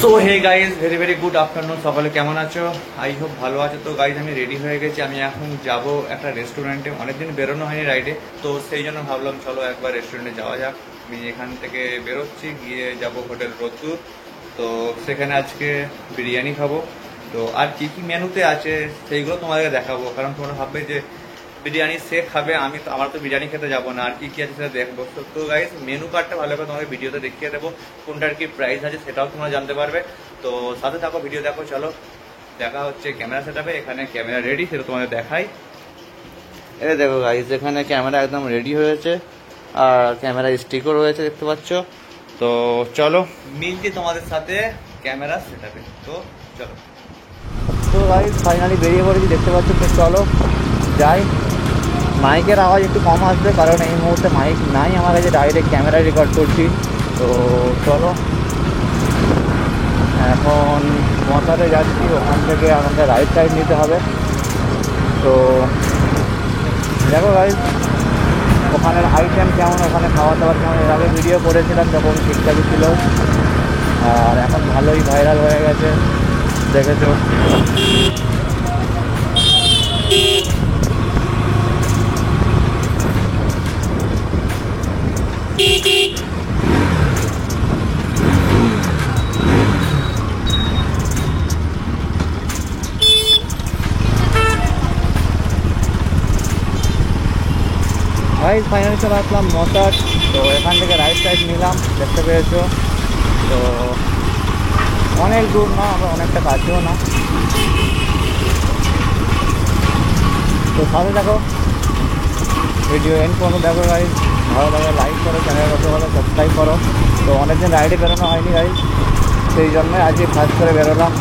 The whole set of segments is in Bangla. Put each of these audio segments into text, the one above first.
So hey guys very very good afternoon, সকলে কেমন আছো? আই হোপ ভালো আছো। তো গাইজ আমি রেডি হয়ে গেছি, আমি এখন যাব একটা রেস্টুরেন্টে। অনেকদিন বেরোনো হয়নি রাইডে, তো সেই জন্য ভাবলাম চলো একবার রেস্টুরেন্টে যাওয়া যাক। আমি এখান থেকে বেরোচ্ছি, গিয়ে যাব হোটেল রোদ্দুর। তো সেখানে আজকে বিরিয়ানি খাবো। তো আর কী কী মেনুতে আছে সেইগুলো তোমাদেরকে দেখাবো, কারণ তোমরা ভাববে যে বিরিয়ানি সে খাবে, আমি তো আমার তো বিরিয়ানি খেতে যাবো না, আর কি কি আছে সেটা দেখবো। তো গাইস মেনু কার্ডটা ভালো করে তোমাদের ভিডিওতে দেখিয়ে দেবো, কোনটার কি প্রাইস আছে সেটাও তোমরা জানতে পারবে। তো সাথে থাকো, ভিডিও দেখো। চলো দেখা হচ্ছে ক্যামেরা সেটআপে। এখানে ক্যামেরা রেডি, সেটা তোমাদের দেখাই। এই দেখো গাইস, এখানে ক্যামেরা একদম রেডি হয়েছে আর ক্যামেরা স্টিকও রয়েছে, দেখতে পাচ্ছ। তো চলো মিলছি তোমাদের সাথে ক্যামেরা সেটআপে। তো চলো। তো গাইস ফাইনালি বেরিয়ে পড়েছি, দেখতে পাচ্ছ। তো চলো যাই। মাইকের আওয়াজ একটু কম আসবে, কারণ এই মুহূর্তে মাইক নাই আমার কাছে, ডাইরেক্ট ক্যামেরায় রেকর্ড করছি। তো চলো এখন মশাতে যাচ্ছি, ওখান থেকে আমাকে রাইট সাইড নিতে হবে। তো দেখো গাইস ওখানের আইটেম কেমন, ওখানে খাওয়া দাওয়ার কেমন। এর আগে ভিডিও করেছিলাম যখন ঠিকঠাকই ছিল, আর এখন ভালোই ভাইরাল হয়ে গেছে, দেখেছো। গাইস ফাইনালি চলে আসলাম মশাট। তো এখান থেকে রাইট সাইড নিলাম, দেখতে পেয়েছো। তো অনেক দূর না, আমরা অনেকটা কাছেও না। তো সাথে দেখো, ভিডিও এন্ড পর্যন্ত দেখো গাইস। ভালো লাগে লাইক করো, চ্যানেল কত ভালো সাবস্ক্রাইব করো। তো অনেকদিন রাইডে বেরোনো হয়নি গাইস, সেই জন্য আজকে ফার্স্ট করে বেরোলাম।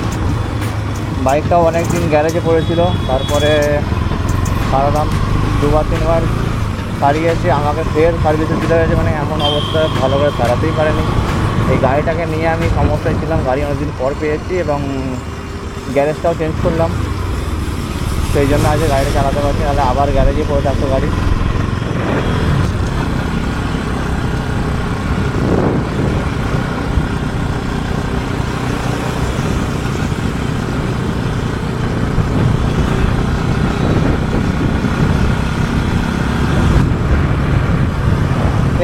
বাইকটাও অনেকদিন গ্যারেজে পড়েছিল, তারপরে সারালাম, দুবার তিনবার সারিয়েছি। আমাকে ফের সার্ভিসে দিতে হয়েছে, মানে এমন অবস্থা ভালো করে সারাতেই পারেনি। এই গাড়িটাকে নিয়ে আমি সমস্যায় ছিলাম, গাড়ি অনেকদিন পর পেয়েছি এবং গ্যারেজটাও চেঞ্জ করলাম, সেই জন্য আজকে গাড়িটা চালাতে পারছি, নাহলে আবার গ্যারেজে পড়ে থাকতো গাড়ি।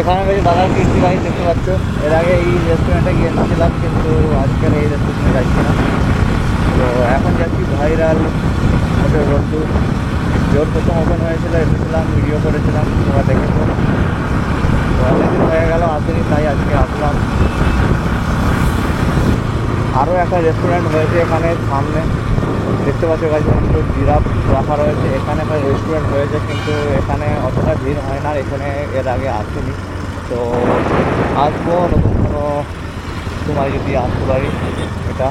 এখানে বেশি দাদার কীর্তি গাড়ি দেখতে পাচ্ছ। এর আগে এই রেস্টুরেন্টে গিয়েছিলাম, কিন্তু আজকের এই রেস্টুরেন্টে যাচ্ছি না। তো এখন যাচ্ছি ভাইরাল হোটেল রোদ্দুর। জোর প্রথম ওপেন হয়েছিল, এসেছিলাম, ভিডিও করেছিলাম, তোমরা দেখেছো। তো অনেকদিন হয়ে গেল আসেনি, তাই আজকে আসলাম। আরও একটা রেস্টুরেন্ট হয়েছে এখানে সামনে, দেখতে পাচ্ছ গাছ, কিন্তু জিরাফ রাখা রয়েছে। এখানে একটা রেস্টুরেন্ট হয়েছে, কিন্তু এখানে অতটা ভিড় হয় না, এখানে এর আগে আসেনি। তো আসবো নতুন কোনো সময় যদি আসতে পারি। এটা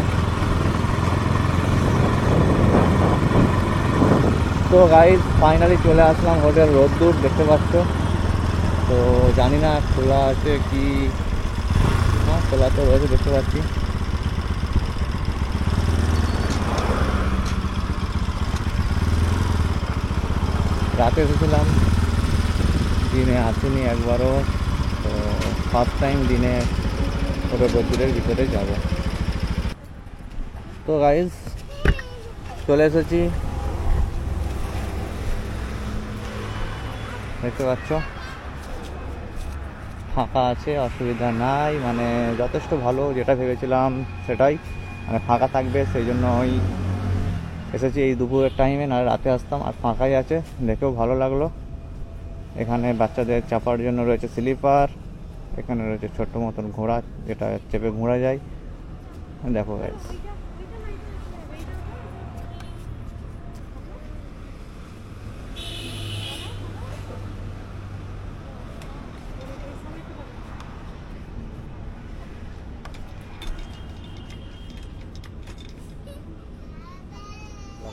তো গাইজ ফাইনালি চলে আসলাম হোটেল রোদ্দুর, দেখতে পাচ্ছ। তো জানি না খোলা আছে কি, হ্যাঁ খোলা তো রয়েছে, দেখতে পাচ্ছি। রাতে এসেছিলাম, দিনে আসিনি একবারও। তো ফার্স্ট টাইম দিনে হোটেল রোদ্দুরের ভিতরে যাব। তো গাইজ চলে এসেছি, দেখতে পাচ্ছ ফাঁকা আছে, অসুবিধা নাই, মানে যথেষ্ট ভালো। যেটা ভেবেছিলাম সেটাই, মানে ফাঁকা থাকবে, সেই জন্য ওই এসেছি এই দুপুরের টাইমে, না রাতে আসতাম। আর ফাঁকাই আছে, দেখেও ভালো লাগলো। এখানে বাচ্চাদের চাপার জন্য রয়েছে স্লিপার, এখানে রয়েছে ছোট্ট মতন ঘোড়া, যেটা চেপে ঘোরা যায়। দেখো গাইস,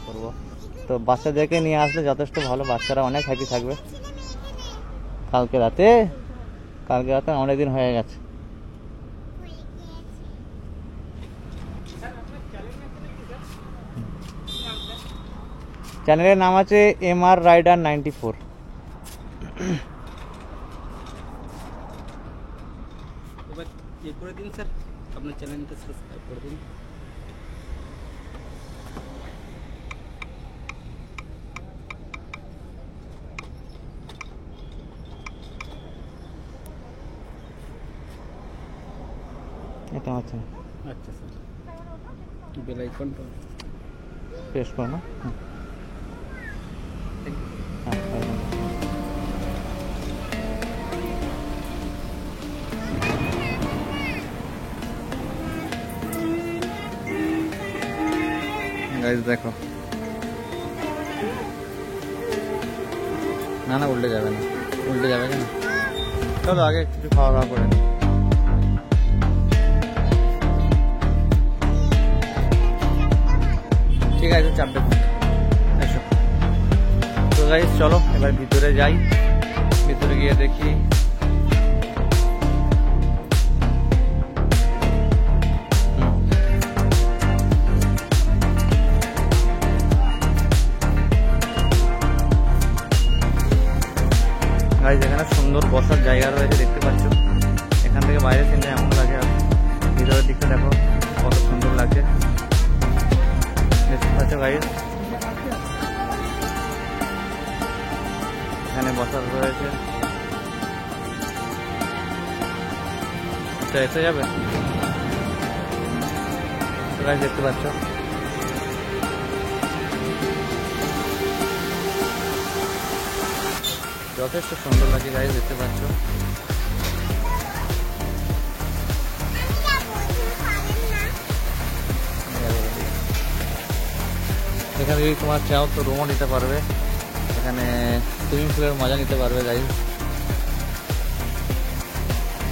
করবো। তো বাচ্চাদেরকে নিয়ে আসলে যথেষ্ট ভালো, বাচ্চারা অনেক হ্যাপি থাকবে। কালকে রাতে অনেকদিন হয়ে গেছে। চ্যানেলের নাম আছে MR রাইডার 94। এবার করে দিন স্যার আপনার চ্যানেলটা সাবস্ক্রাইব। করে দিন। এটা আছে, আচ্ছা স্যার, বেল আইকনটা প্রেস করো না। গাইস দেখো, না না উল্টে যাবে না, উল্টে যাবে কেন? চলো আগে কিছু খাওয়া দাওয়া করে নিই। ঠিক আছে, চাপবে এসো। তো গাইস চলো এবার ভিতরে যাই, ভিতরে গিয়ে দেখি গাইস এখানে সুন্দর বসার জায়গা রয়েছে, দেখতে পাচ্ছ। এখান থেকে বাইরে সিনটা এমন লাগে, আর ভিতরের দিকটা দেখো কত সুন্দর লাগছে, দেখতে পাচ্ছ গাইস। এখানে বসার রয়েছে, আচ্ছা এসে যাবে তো গাইস, দেখতে পাচ্ছ। যথেষ্ট সুন্দর লাগে গাইস, দেখতে পাচ্ছ। এখানে যদি তোমার চাও তো রুমও নিতে পারবে, এখানে সুইমিং পুলের মজা নিতে পারবে গাইস।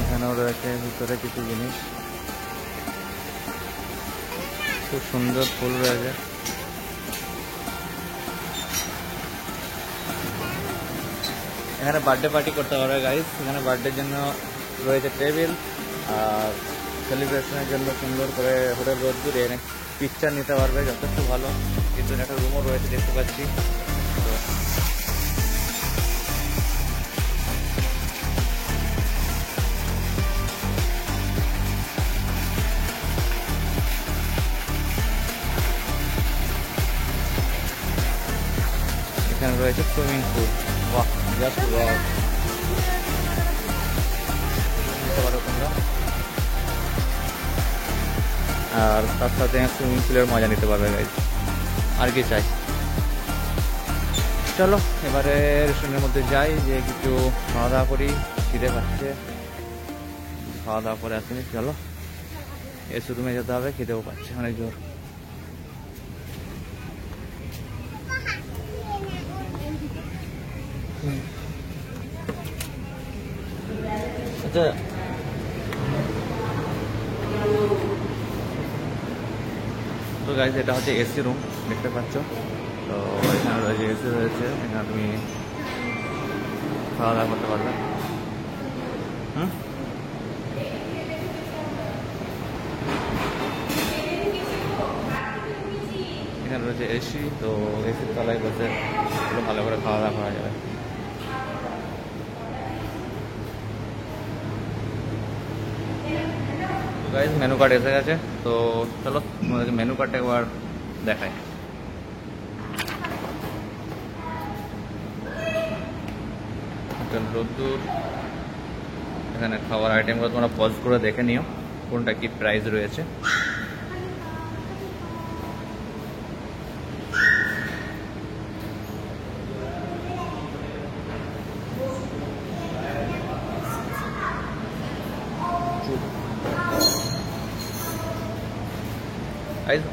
এখানেও রয়েছে ভিতরে কিছু জিনিস, খুব সুন্দর ফুল রয়েছে। এখানে বার্থডে পার্টি করতে পারবে গাইস, এখানে বার্থডের জন্য রয়েছে টেবিল, আর সেলিব্রেশনের জন্য সুন্দর করে হোটেল রোদ্দুর এনে পিকচার নিতে পারবে, যথেষ্ট ভালো। কিন্তু একটা রুমও রয়েছে দেখতে পাচ্ছি। তো এখানে রয়েছে সুইমিং পুল, বাহ জাস্ট ওয়াও, নিতে পারো তোমরা। আর তার সাথে সুইমিং পুলের মজা নিতে পারবে গাইজ, আর কি চাই। চলো এবারে রেস্টুরেন্টের মধ্যে যাই, যে কিছু খাওয়া দাওয়া করি, খিদে পাচ্ছে, খাওয়া দাওয়া করে আসিনি। চলো এসি রুমে যেতে হবে, খিদেও পাচ্ছে অনেক জোর। আচ্ছা তো গাইজ এটা হচ্ছে এসি রুম, দেখতে পাচ্ছ। তো এখানে রয়েছে এসি রয়েছে, এখানে তুমি খাওয়া দাওয়া করতে পারবে। এখানে রয়েছে এসি, তো এসির তলায় বসে ভালো করে খাওয়া দাওয়া করা যাবে। গাইজ মেনু কার্ড এসে গেছে, তো চলো তোমাদেরকে মেনু কার্ডটা একবার দেখাই। হোটেল রোদ্দুর, এখানে খাবার আইটেমগুলো তোমরা পজ করে দেখে নিও কোনটা কি প্রাইস রয়েছে।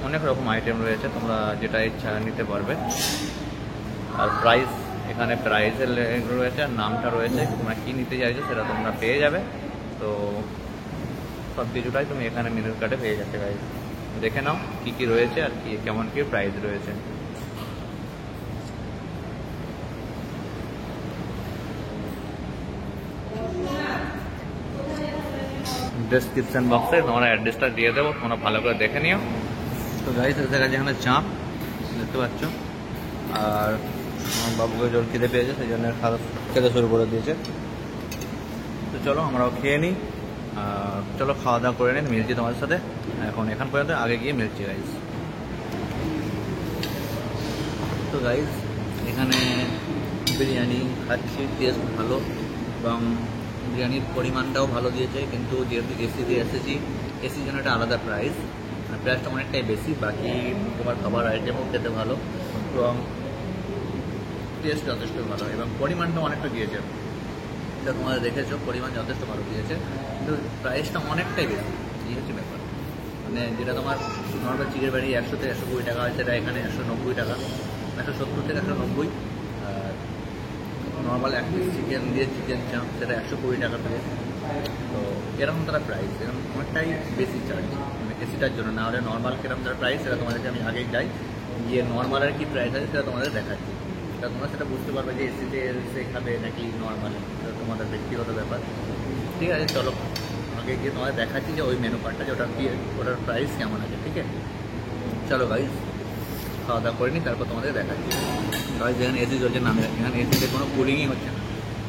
অনেক রকম আইটেম রয়েছে, তোমরা যেটা ইচ্ছা নিতে পারবে। আর প্রাইস, এখানে প্রাইসের রয়েছে আর নামটা রয়েছে, তোমরা কি নিতে চাইছো সেটা তোমরা পেয়ে যাবে। তো সব কিছুটাই তুমি এখানে মেনু কার্ডে পেয়ে যাচ্ছে গাইজ, দেখে নাও কি কি রয়েছে আর কি কেমন কি প্রাইস রয়েছে। ডেসক্রিপশন বক্সে তোমরা অ্যাড্রেসটা দিয়ে দেবো, তোমরা ভালো করে দেখে নিও। তো গাইজ এসে গেছে এখানে চাপ, দেখতে পাচ্ছ। আর আমার বাবুকে জল খেতে পেয়েছে, সেই জন্য খেতে শুরু করে দিয়েছে। তো চলো আমরাও খেয়ে নিই, চলো খাওয়া দাওয়া করে নিন, মিলছি তোমাদের সাথে। এখন এখান পর্যন্ত, আগে গিয়ে মিলছি গাইজ। তো গাইজ এখানে বিরিয়ানি খাচ্ছি, টেস্ট ভালো এবং বিরিয়ানির পরিমাণটাও ভালো দিয়েছে, কিন্তু যেহেতু এসিতে এসেছি, এসির জন্য একটা আলাদা প্রাইস, প্রাইসটা অনেকটাই বেশি। বাকি তোমার খাবার আইটেমও খেতে ভালো এবং টেস্ট যথেষ্ট ভালো এবং পরিমাণটা অনেকটা দিয়েছে, এটা তোমাদের দেখেছো, পরিমাণ যথেষ্ট ভালো দিয়েছে, কিন্তু প্রাইসটা অনেকটাই বেশি। এই হচ্ছে ব্যাপার, মানে যেটা তোমার নর্মাল চিকেন বাড়ি 100 থেকে 120 টাকা হয়, সেটা এখানে 190 টাকা, 170 থেকে 190। আর নর্মাল এক পিস চিকেন দিয়ে চিকেন চাপ, সেটা 120 টাকা থেকে। তো এরকম তারা প্রাইস, এরকম অনেকটাই বেশি চার্জ, মানে এসিটার জন্য। না হলে নর্মাল কিরকম তারা প্রাইস, সেটা তোমাদেরকে আমি আগেই যাই গিয়ে নর্মালের কী প্রাইস আছে সেটা তোমাদের দেখাচ্ছি। তা তোমরা সেটা বুঝতে পারবে যে এসিতে এসে খাবে নাকি নর্মাল, সেটা তোমাদের ব্যক্তিগত ব্যাপার। ঠিক আছে, চলো আগে গিয়ে তোমাদের দেখাচ্ছি যে ওই মেনু কার্ডটা, যে ওটা কি, ওটার প্রাইস কেমন আছে। ঠিক আছে, চলো গাইজ খাওয়া দাওয়া করে নিই, তারপর তোমাদের দেখাচ্ছি। গাইজ যেখানে এসি চলছে নামে, এখানে এসিতে কোনো কুলিংই হচ্ছে না,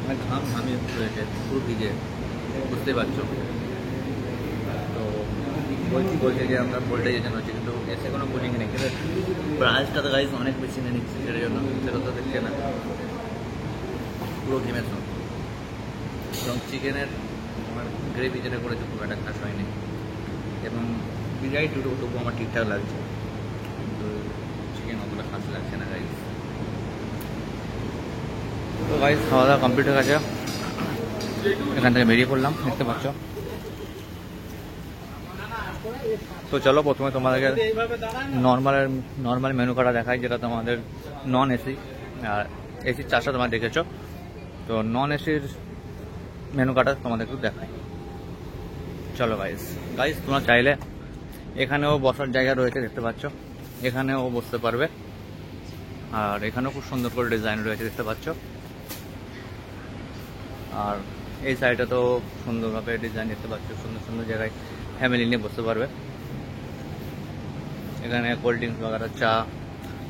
মানে ঘাম ঘামি রয়েছে, পুরো ভিজে, বুঝতে পারছো। তো বলছে যে আমরা ভোল্টেজেশন হচ্ছে, কিন্তু এসে কোনো কুলিং নেই, কিন্তু প্রাইসটা তো গাইজ অনেক বেশি নিয়ে নিচ্ছে, সেটার জন্য সেটা তো দেখছে না, পুরো ঘেমে সব। এবং চিকেনের আমার গ্রেভি যেটা করেছে খুব একটা খাস হয়নি, এবং বিরিয়ানি তবু আমার ঠিকঠাক লাগছে, কিন্তু চিকেন অতটা খাস লাগছে না গাইজ। তো গাইজ খাওয়া দাওয়া কমপ্লিট হয়ে গেছে, এখান থেকে বেরিয়ে পড়লাম, দেখতে পাচ্ছ। তো চলো প্রথমে তোমাদেরকে নর্মাল মেনু কার্ডটা দেখাই, যেটা তোমাদের নন এসি, আর এসির চার্জটা তোমরা দেখেছো। তো নন এসির মেনু কার্ডটা তোমাদের একটু দেখাই, চলো গাইজ তোমরা চাইলে এখানেও বসার জায়গা রয়েছে, দেখতে পাচ্ছ, এখানেও বসতে পারবে। আর এখানেও খুব সুন্দর করে ডিজাইন রয়েছে, দেখতে পাচ্ছ। আর এই সাইডে তো সুন্দরভাবে ডিজাইন, দেখতে পাচ্ছ, সুন্দর সুন্দর জায়গায় ফ্যামিলি নিয়ে বসতে পারবে। এখানে কোল্ড ড্রিঙ্কস বাগারা, চা,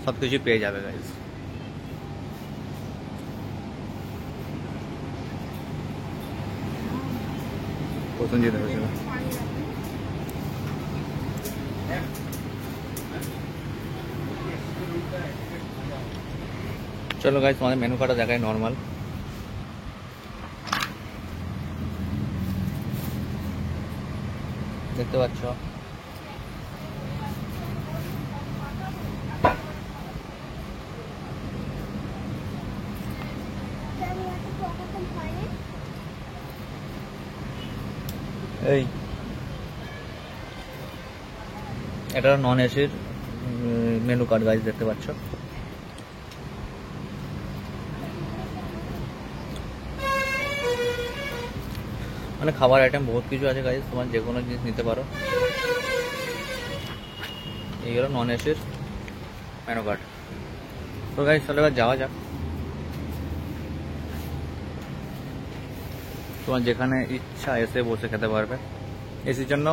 সব কিছু পেয়ে যাবে গাইজ। প্রথম যেতে হয়েছিল, চলো গাইজ তোমাদের মেনু কার্ডটা দেখায় নর্মাল। দেখতে পাচ্ছ, এই এটা নন এসির মেনু কার্ড গাইজ, দেখতে পাচ্ছ। মানে খাবার আইটেম বহুত কিছু আছে গাইজ, তোমার যে কোনো জিনিস নিতে পারো। এই হলো নন এসির মেনু কার্ড। তো গাইজ চলো এবার যাওয়া যাক, তোমার যেখানে ইচ্ছা এসে বসে খেতে পারবে। এসির জন্য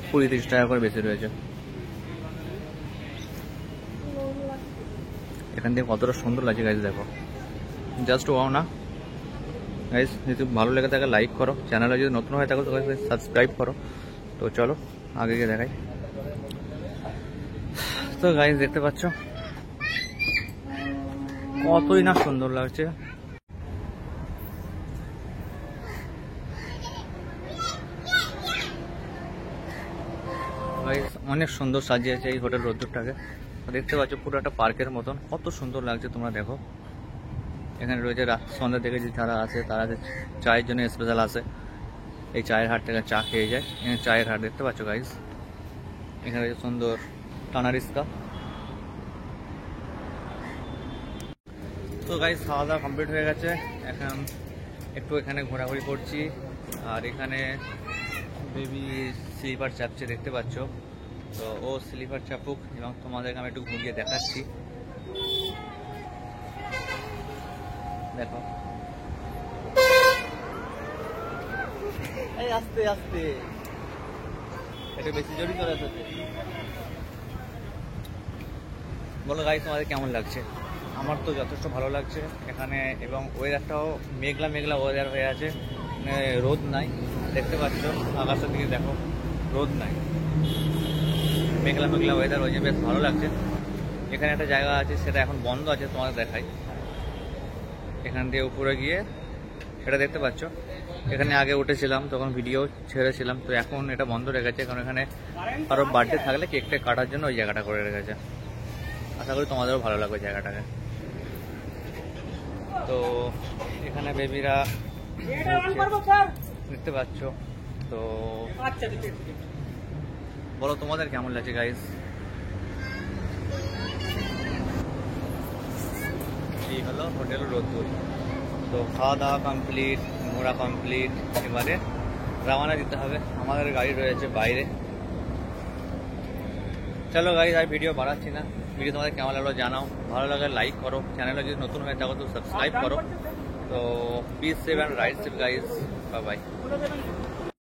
20-30 টাকা করে বেশি রয়েছে। এখান থেকে কতটা সুন্দর লাগছে গাইজ, দেখো, জাস্ট ওয়াও না গাইজ। যদি ভালো লেগে থাকে লাইক করো, চ্যানেলে যদি নতুন হয়ে থাকো তো সাবস্ক্রাইব করো। তো চলো আগে গিয়ে দেখাই। তো গাইজ দেখতে পাচ্ছ কতই না সুন্দর লাগছে। অনেক সুন্দর সাজিয়েছে এই হোটেল রোদ্দুরটাকে, দেখতে পাচ্ছ পুরো একটা পার্কের মতন, কত সুন্দর লাগছে তোমরা দেখো। এখানে রয়েছে সন্ধ্যা থেকে যে যারা আছে তারা চায়ের জন্য স্পেশাল আসে, এই চায়ের হাট থেকে চা খেয়ে যায়। এখানে চায়ের হাট দেখতে পাচ্ছ গাইজ, এখানে রয়েছে সুন্দর টানা রিস্কা। তো গাইজ খাওয়া দাওয়া কমপ্লিট হয়ে গেছে, এখন একটু এখানে ঘোরাঘুরি করছি। আর এখানে বেবি স্লিপার চাপছে, দেখতে পাচ্ছ। তো ও স্লিপার চাপুক এবং তোমাদেরকে আমি একটু ঘুরিয়ে দেখাচ্ছি, দেখো। এই আস্তে আস্তে, এটা বেশি জোরই চলে এসেছে। বলো গাইজ তোমাদের কেমন লাগছে? আমার তো যথেষ্ট ভালো লাগছে এখানে, এবং ওয়েদারটাও মেঘলা মেঘলা ওয়েদার হয়ে আছে, রোদ নাই, দেখতে পাচ্ছ আকাশের দিকে দেখো, রোদ নাই, মেঘলা মেঘলা ওয়েদার হয়েছে, বেশ ভালো লাগছে। এখানে একটা জায়গা আছে, সেটা এখন বন্ধ আছে, তোমাদের দেখাই। এখান দিয়ে উপরে গিয়ে সেটা দেখতে পাচ্ছ, এখানে আগে উঠেছিলাম, তখন ভিডিও ছেড়েছিলাম, তো এখন এটা বন্ধ রেখেছে, কারণ এখানে কারো বার্থডে থাকলে কেকটা কাটার জন্য ওই জায়গাটা করে রেখেছে। আশা করি তোমাদেরও ভালো লাগবে জায়গাটাকে। তো এখানে বেবিরা দেখতে পাচ্ছ। তো বলো তোমাদের কেমন লাগছে গাইস? এই হলো হোটেল রোদ্দুর। তো খাওয়া দাওয়া কমপ্লিট, ঘোরা কমপ্লিট, এবারে রওনা দিতে হবে। আমাদের গাড়ি রয়েছে বাইরে। চলো গাইস, আর ভিডিও বাড়াচ্ছি না। ভিডিও তোমাদের কেমন লাগলো জানাও, ভালো লাগলে লাইক করো, চ্যানেলে যদি নতুন হয়ে থাকো তো সাবস্ক্রাইব করো। তো piece save and right save guys, bye bye.